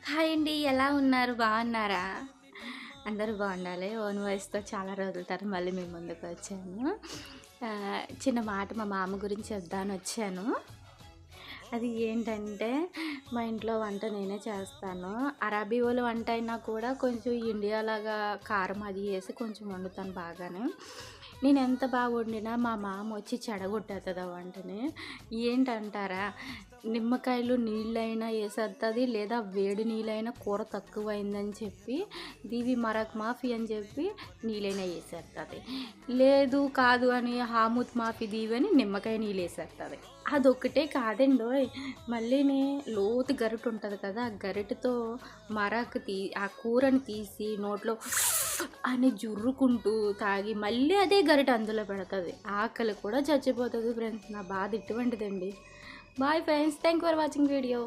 Hi అండి. ఎలా ఉన్నారు? బాగున్నారా? అందరూ బాగుండాలి. ఓన్ వాయిస్‌తో చాలా రోజుల తర్వాత మళ్ళీ మీ ముందుకొచ్చాను. చిన్న మాట మా మామ గురించి చెప్దామనొచ్చాను. అది ఏంటంటే, మా ఇంట్లో వంట నేనే చేస్తాను. అరబీ వోళ్ళ వంట అయినా కూడా కొంచెం ఇండియాలాగా కారం అది ఏసి కొంచెం వండుతాను బాగానే. నేనెంత బాగా వండినా మా మామ వచ్చి చెడగొట్టేస్తది ఆ వంటని. ఏంటంటారా? నిమ్మకాయలు నీళ్ళైనా ఏసేత్తది, లేదా వేడి నీళ్ళైనా కూర తక్కువైందని చెప్పి, దీవి మరక్ మాఫీ అని చెప్పి నీళ్ళైనా ఏసేత్తది. లేదు, కాదు అని హామూత్ మాఫీ దీవి అని నిమ్మకాయ నీళ్ళేసేత్తది. అదొక్కటే కాదండోయ్! మళ్ళీని లోతు గరిటుంటది కదా! ఆ గరిటెతో ఆ కూరని తీసి నోట్లో అని జుర్రుకుంటూ తాగి మళ్ళీ అదే గరిటె అందులో పెడతది. ఆకలి కూడా చచ్చిపోతది ఫ్రెండ్స్. నా బాధ ఇటువంటిదండి. Bye friends. Thank you for watching video.